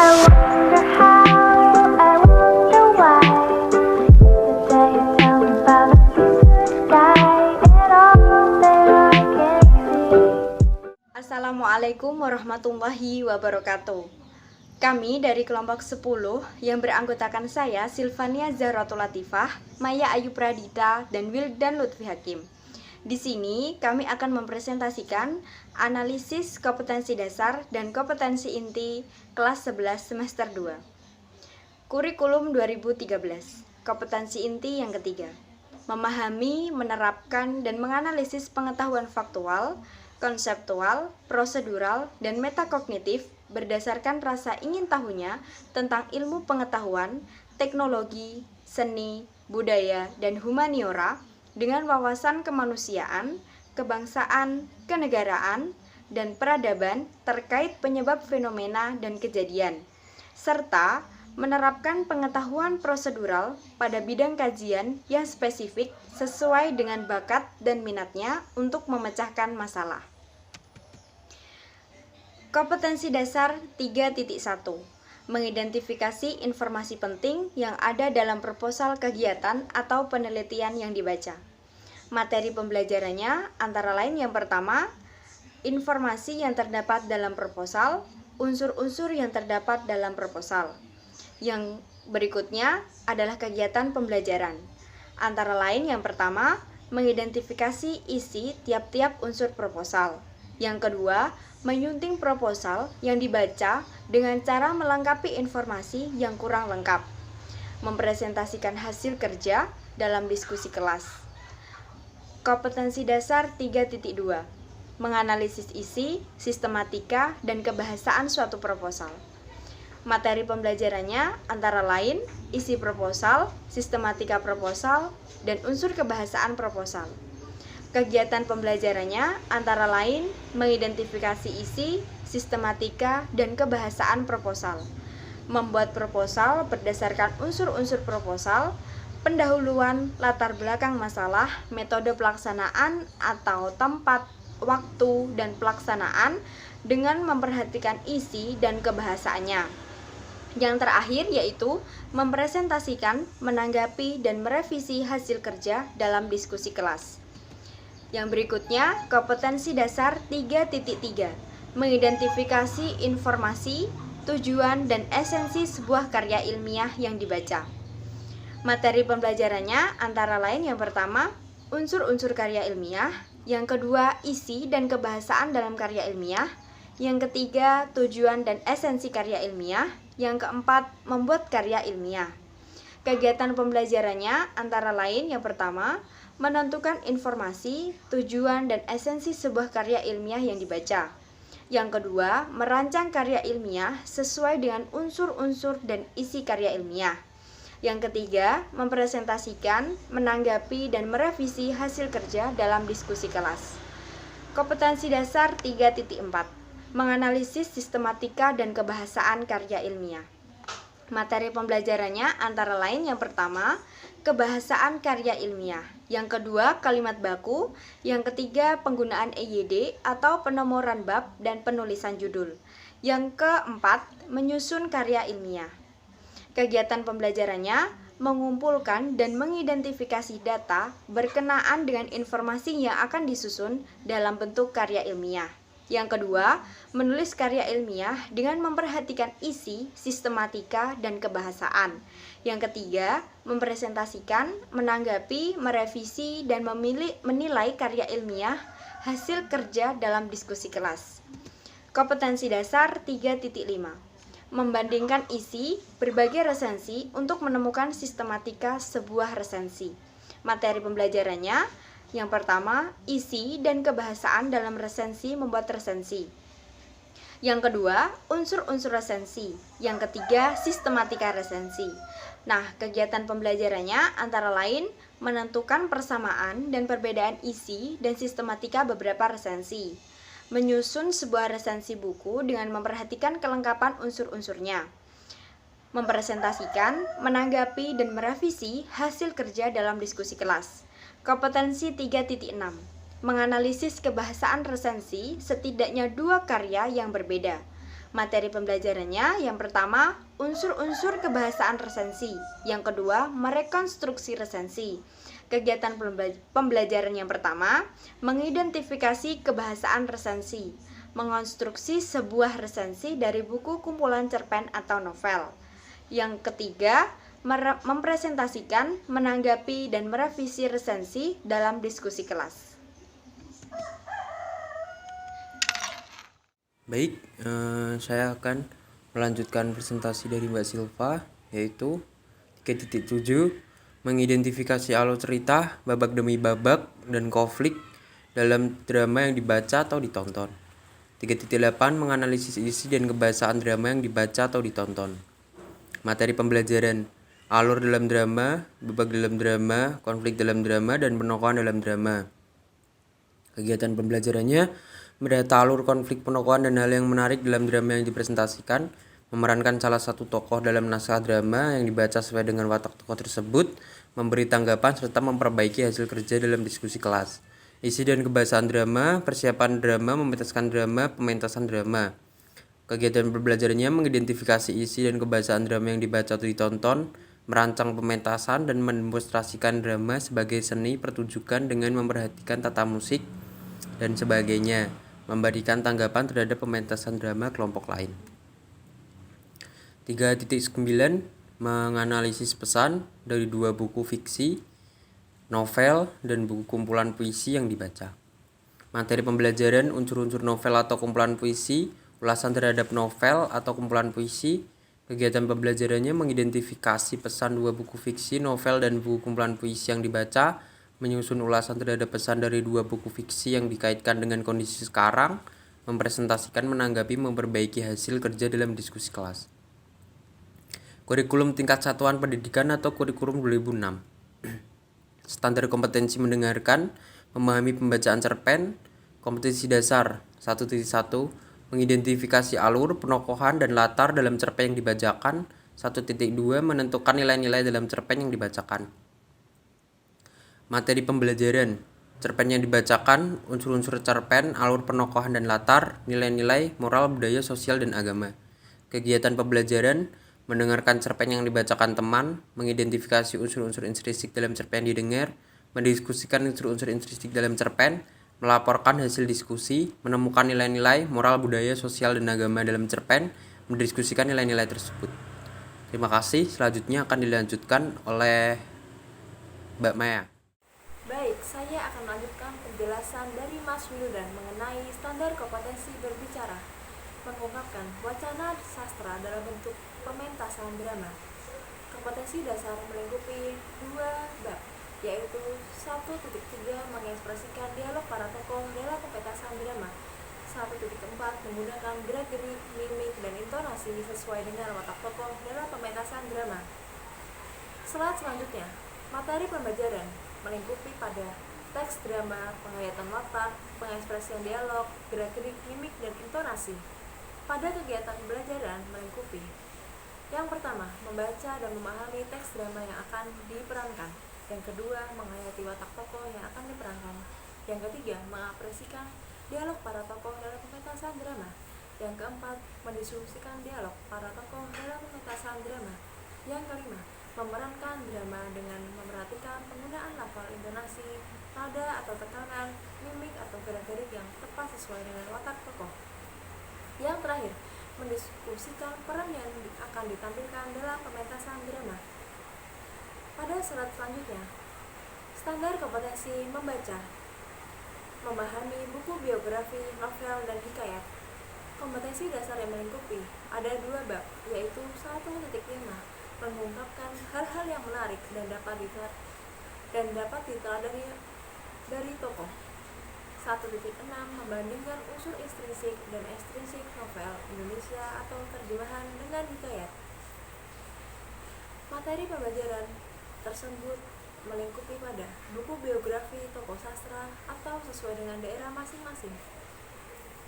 wonder how, I wonder why. The day you tell me about the blue sky and all that I can see. Assalamualaikum warahmatullahi wabarakatuh. Kami dari kelompok 10 yang beranggotakan saya, Silvania Zahratul Latifah, Maya Ayu Pradita, dan Wildan Lutfi Hakim. Di sini kami akan mempresentasikan analisis kompetensi dasar dan kompetensi inti kelas 11 semester 2. Kurikulum 2013. Kompetensi inti yang ketiga. Memahami, menerapkan, dan menganalisis pengetahuan faktual, konseptual, prosedural, dan metakognitif berdasarkan rasa ingin tahunya tentang ilmu pengetahuan, teknologi, seni, budaya, dan humaniora dengan wawasan kemanusiaan, kebangsaan, kenegaraan, dan peradaban terkait penyebab fenomena dan kejadian, serta menerapkan pengetahuan prosedural pada bidang kajian yang spesifik sesuai dengan bakat dan minatnya untuk memecahkan masalah. Kompetensi dasar 3.1. Mengidentifikasi informasi penting yang ada dalam proposal kegiatan atau penelitian yang dibaca. Materi pembelajarannya antara lain yang pertama, informasi yang terdapat dalam proposal, unsur-unsur yang terdapat dalam proposal. Yang berikutnya adalah kegiatan pembelajaran. Antara lain yang pertama, mengidentifikasi isi tiap-tiap unsur proposal. Yang kedua, menyunting proposal yang dibaca dengan cara melengkapi informasi yang kurang lengkap. Mempresentasikan hasil kerja dalam diskusi kelas. Kompetensi dasar 3.2. Menganalisis isi, sistematika, dan kebahasaan suatu proposal. Materi pembelajarannya antara lain isi proposal, sistematika proposal, dan unsur kebahasaan proposal. Kegiatan pembelajarannya antara lain mengidentifikasi isi, sistematika, dan kebahasaan proposal, membuat proposal berdasarkan unsur-unsur proposal, pendahuluan, latar belakang masalah, metode pelaksanaan atau tempat, waktu, dan pelaksanaan dengan memperhatikan isi dan kebahasaannya. Yang terakhir yaitu mempresentasikan, menanggapi, dan merevisi hasil kerja dalam diskusi kelas. Yang berikutnya, kompetensi dasar 3.3. Mengidentifikasi informasi, tujuan, dan esensi sebuah karya ilmiah yang dibaca. Materi pembelajarannya antara lain yang pertama, unsur-unsur karya ilmiah, yang kedua, isi dan kebahasaan dalam karya ilmiah, yang ketiga, tujuan dan esensi karya ilmiah, yang keempat, membuat karya ilmiah. Kegiatan pembelajarannya antara lain yang pertama, menentukan informasi, tujuan, dan esensi sebuah karya ilmiah yang dibaca. Yang kedua, merancang karya ilmiah sesuai dengan unsur-unsur dan isi karya ilmiah. Yang ketiga, mempresentasikan, menanggapi, dan merevisi hasil kerja dalam diskusi kelas. Kompetensi dasar 3.4. Menganalisis sistematika dan kebahasaan karya ilmiah. Materi pembelajarannya antara lain yang pertama, kebahasaan karya ilmiah. Yang kedua, kalimat baku. Yang ketiga, penggunaan EYD atau penomoran bab dan penulisan judul. Yang keempat, menyusun karya ilmiah. Kegiatan pembelajarannya mengumpulkan dan mengidentifikasi data berkenaan dengan informasi yang akan disusun dalam bentuk karya ilmiah. Yang kedua, menulis karya ilmiah dengan memperhatikan isi, sistematika, dan kebahasaan. Yang ketiga, mempresentasikan, menanggapi, merevisi, dan menilai karya ilmiah hasil kerja dalam diskusi kelas. Kompetensi dasar 3.5. Membandingkan isi berbagai resensi untuk menemukan sistematika sebuah resensi. Materi pembelajarannya yang pertama, isi dan kebahasaan dalam resensi membuat resensi. Yang kedua, unsur-unsur resensi. Yang ketiga, sistematika resensi. Nah, kegiatan pembelajarannya antara lain menentukan persamaan dan perbedaan isi dan sistematika beberapa resensi. Menyusun sebuah resensi buku dengan memperhatikan kelengkapan unsur-unsurnya. Mempresentasikan, menanggapi, dan merevisi hasil kerja dalam diskusi kelas. Kompetensi 3.6. Menganalisis kebahasaan resensi setidaknya 2 karya yang berbeda. Materi pembelajarannya yang pertama, unsur-unsur kebahasaan resensi. Yang kedua, merekonstruksi resensi. Kegiatan pembelajaran yang pertama, mengidentifikasi kebahasaan resensi, mengonstruksi sebuah resensi dari buku kumpulan cerpen atau novel. Yang ketiga, mempresentasikan, menanggapi, dan merevisi resensi dalam diskusi kelas. Baik, saya akan melanjutkan presentasi dari Mbak Silva, yaitu 3.7 mengidentifikasi alur cerita, babak demi babak, dan konflik dalam drama yang dibaca atau ditonton. 3.8 menganalisis isi dan kebahasaan drama yang dibaca atau ditonton. Materi pembelajaran, alur dalam drama, babak dalam drama, konflik dalam drama, dan penokohan dalam drama. Kegiatan pembelajarannya mendata alur konflik, penokohan, dan hal yang menarik dalam drama yang dipresentasikan, memerankan salah satu tokoh dalam naskah drama yang dibaca sesuai dengan watak tokoh tersebut, memberi tanggapan, serta memperbaiki hasil kerja dalam diskusi kelas. Isi dan kebahasaan drama, persiapan drama, mementaskan drama, pementasan drama. Kegiatan pembelajarannya mengidentifikasi isi dan kebahasaan drama yang dibaca atau ditonton, merancang pementasan, dan mendemonstrasikan drama sebagai seni pertunjukan dengan memperhatikan tata musik dan sebagainya, memberikan tanggapan terhadap pementasan drama kelompok lain. 3.9 menganalisis pesan dari dua buku fiksi, novel, dan buku kumpulan puisi yang dibaca. Materi pembelajaran unsur-unsur novel atau kumpulan puisi, ulasan terhadap novel atau kumpulan puisi. Kegiatan pembelajarannya mengidentifikasi pesan dua buku fiksi, novel, dan buku kumpulan puisi yang dibaca, menyusun ulasan terhadap pesan dari dua buku fiksi yang dikaitkan dengan kondisi sekarang, mempresentasikan, menanggapi, memperbaiki hasil kerja dalam diskusi kelas. Kurikulum tingkat satuan pendidikan atau kurikulum 2006. Standar kompetensi mendengarkan, memahami pembacaan cerpen. Kompetensi dasar 1.1 mengidentifikasi alur, penokohan, dan latar dalam cerpen yang dibacakan. 1.2 menentukan nilai-nilai dalam cerpen yang dibacakan. Materi pembelajaran, cerpen yang dibacakan, unsur-unsur cerpen, alur penokohan dan latar, nilai-nilai, moral, budaya, sosial, dan agama. Kegiatan pembelajaran, mendengarkan cerpen yang dibacakan teman, mengidentifikasi unsur-unsur intrinsik dalam cerpen yang didengar, mendiskusikan unsur-unsur intrinsik dalam cerpen, melaporkan hasil diskusi, menemukan nilai-nilai, moral, budaya, sosial, dan agama dalam cerpen, mendiskusikan nilai-nilai tersebut. Terima kasih, selanjutnya akan dilanjutkan oleh Mbak Maya. Baik, saya akan melanjutkan penjelasan dari Mas Wildan mengenai standar kompetensi berbicara, mengungkapkan wacana sastra dalam bentuk pementasan drama. Kompetensi dasar melingkupi dua bab, yaitu 1.3 mengekspresikan dialog para tokoh dalam pementasan drama, 1.4 menggunakan gerak-gerik, mimik, dan intonasi sesuai dengan watak tokoh dalam pementasan drama. Slide selanjutnya, materi pembelajaran melingkupi pada teks drama, penghayatan watak, pengekspresian dialog, gerak-gerik, mimik, dan intonasi. Pada kegiatan pembelajaran melingkupi yang pertama, membaca dan memahami teks drama yang akan diperankan. Yang kedua, menghayati watak tokoh yang akan diperankan. Yang ketiga, mengapresiasikan dialog para tokoh dalam pementasan drama. Yang keempat, mendiskusikan dialog para tokoh dalam pementasan drama. Yang kelima, memerankan drama dengan memperhatikan penggunaan lafal, intonasi, nada atau tekanan, mimik atau gerak-gerik yang tepat sesuai dengan watak tokoh. Yang terakhir, mendiskusikan peran yang akan ditampilkan dalam pementasan drama. Pada slide selanjutnya, standar kompetensi membaca, memahami buku biografi, novel, dan hikayat. Kompetensi dasar yang melingkupi ada dua bab, yaitu 1.5 mengungkapkan hal-hal yang menarik dan dapat diteladani dari tokoh. 1.6 membandingkan unsur intrinsik dan ekstrinsik novel Indonesia atau terjemahan dengan hikayat. Materi pembelajaran tersebut melingkupi pada buku biografi tokoh sastra atau sesuai dengan daerah masing-masing.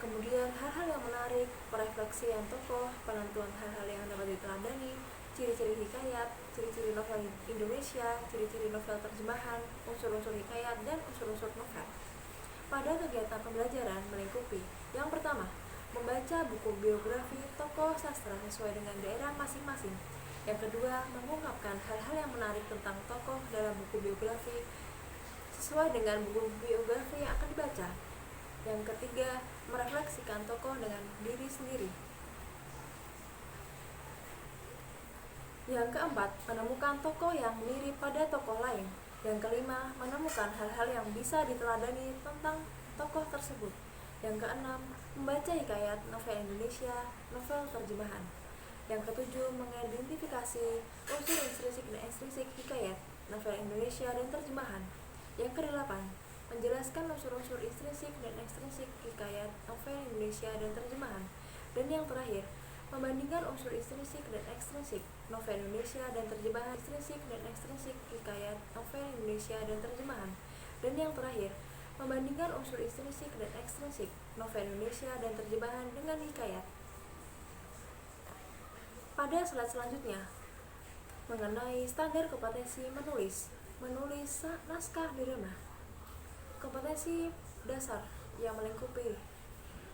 Kemudian hal-hal yang menarik, perefleksian tokoh, penentuan hal-hal yang dapat diteladani, ciri-ciri hikayat, ciri-ciri novel Indonesia, ciri-ciri novel terjemahan, unsur-unsur hikayat, dan unsur-unsur novel. Pada kegiatan pembelajaran melingkupi yang pertama, membaca buku biografi tokoh sastra sesuai dengan daerah masing-masing. Yang kedua, mengungkapkan hal-hal yang menarik tentang tokoh dalam buku biografi sesuai dengan buku biografi yang akan dibaca. Yang ketiga, merefleksikan tokoh dengan diri sendiri. Yang keempat, menemukan tokoh yang mirip pada tokoh lain. Yang kelima, menemukan hal-hal yang bisa diteladani tentang tokoh tersebut. Yang keenam, membaca hikayat novel Indonesia, novel terjemahan. Yang ketujuh, mengidentifikasi unsur intrinsik dan ekstrinsik hikayat, novel Indonesia dan terjemahan. Yang kedelapan, menjelaskan unsur-unsur intrinsik dan ekstrinsik hikayat, novel Indonesia dan terjemahan. Dan yang terakhir, membandingkan unsur intrinsik dan ekstrinsik novel Indonesia dan terjemahan, intrinsik dan ekstrinsik hikayat, novel Indonesia dan terjemahan. Dan yang terakhir, membandingkan unsur intrinsik dan ekstrinsik novel Indonesia dan terjemahan dengan hikayat. Pada slide selanjutnya, mengenai standar kompetensi menulis naskah drama. Kompetensi dasar yang melingkupi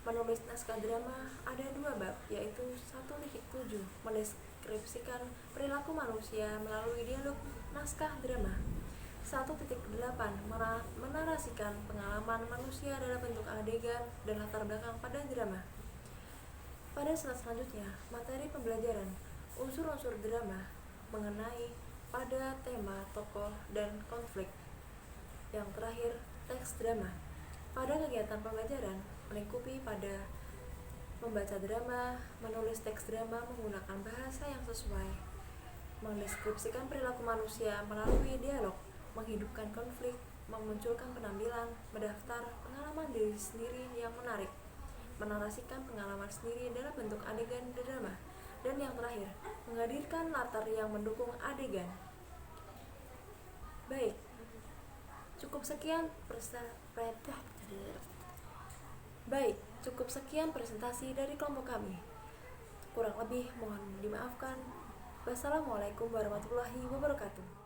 menulis naskah drama ada 2 bab, yaitu 1.7 mendeskripsikan perilaku manusia melalui dialog naskah drama. 1.8 menarasikan pengalaman manusia dalam bentuk adegan dan latar belakang pada drama. Pada slide selanjutnya, materi pembelajaran unsur-unsur drama mengenai pada tema tokoh dan konflik. Yang terakhir, teks drama. Pada kegiatan pembelajaran melingkupi pada membaca drama, menulis teks drama menggunakan bahasa yang sesuai, mendeskripsikan perilaku manusia melalui dialog, menghidupkan konflik, memunculkan penampilan, mendaftar pengalaman diri sendiri yang menarik, menarasikan pengalaman sendiri dalam bentuk adegan drama, dan yang terakhir, menghadirkan latar yang mendukung adegan. Baik, cukup sekian presentasi dari kelompok kami. Kurang lebih mohon dimaafkan. Wassalamualaikum warahmatullahi wabarakatuh.